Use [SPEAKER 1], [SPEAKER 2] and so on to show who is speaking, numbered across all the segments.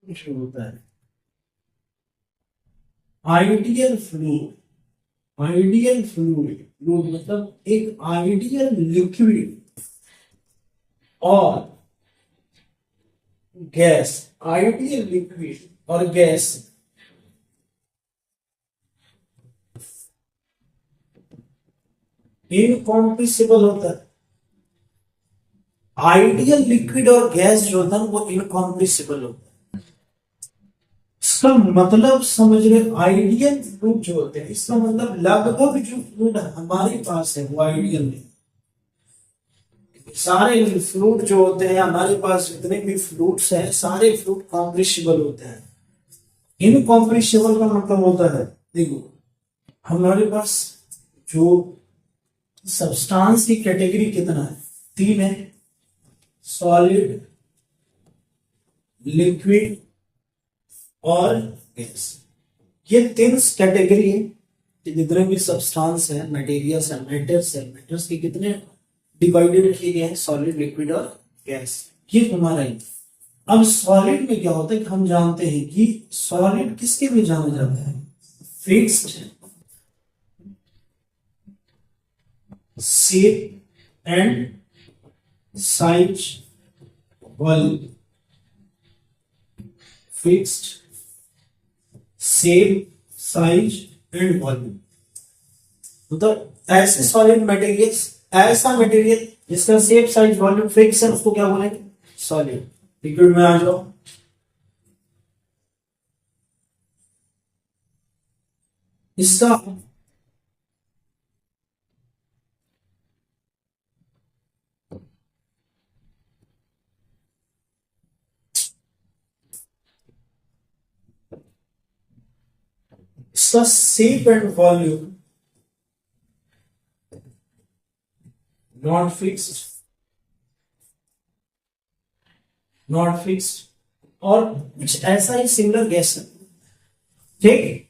[SPEAKER 1] जो होता है ideal fluid, ideal fluid, fluid मतलब एक आइडियल लिक्विड और गैस, आइडियल लिक्विड और गैस इनकॉम्प्रेसिबल होता है। आइडियल लिक्विड और गैस जो होता है वो इनकॉम्प्रेसिबल होता है। इसका मतलब समझ रहे, आइडियल फ्लूइड जो होते हैं, इसका मतलब लगभग जो फ्लूइड हमारे पास है वो आइडियल नहीं। सारे फ्लूइड जो होते हैं हमारे पास, जितने भी फ्लूइड्स हैं सारे फ्लूइड कॉम्प्रेसिबल होते हैं। इनकॉम्प्रेसिबल का मतलब होता है, देखो हमारे पास जो सब्सटेंस की कैटेगरी कितना है, तीन है, सॉलिड, लिक्विड और गैस। ये तीन कैटेगरी है। जितने भी सब्सटेंस है, मटेरियल्स है, मैटर्स है, मैटर्स के कितने डिवाइडेड किए गए हैं, सॉलिड, लिक्विड और गैस। ये हमारा है। अब सॉलिड में क्या होता है कि हम जानते हैं कि सॉलिड किसके भी जाना जाता है, fixed, shape and size, volume, fixed, shape, size and volume. मतलब ऐसे सॉलिड मटेरियल्स, ऐसा मटेरियल जिसका शेप, साइज, वॉल्यूम फिक्स है, उसको क्या बोलेंगे, सॉलिड। लिक्विड में आ जाओ, इसका इसका shape and volume not fixed, not fixed, और कुछ ऐसा ही सिमिलर गैस है, ठीक।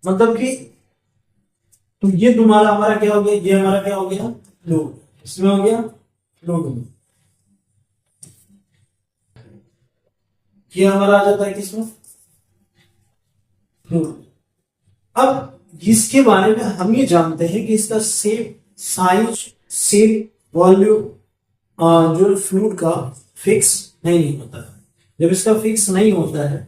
[SPEAKER 1] मतलब कि तो ये तुम्हारा हमारा क्या हो गया, ये हमारा क्या हो गया, फ्लूइड, इसमें हो गया फ्लूइड, ये हमारा आ जाता है किसमें, फ्लूइड। अब इसके बारे में हम ये जानते हैं कि इसका शेप, साइज, शेप, वॉल्यूम जो फ्लूइड का फिक्स नहीं होता है। जब इसका फिक्स नहीं होता है,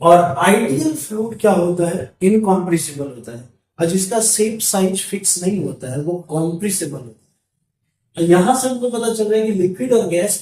[SPEAKER 1] और आइडियल फ्लूइड क्या होता है, इनकॉम्प्रेसिबल होता है, और जिसका शेप, साइज फिक्स नहीं होता है वो कॉम्प्रेसिबल होता है। यहां से हमको पता चल रहा है कि लिक्विड और गैस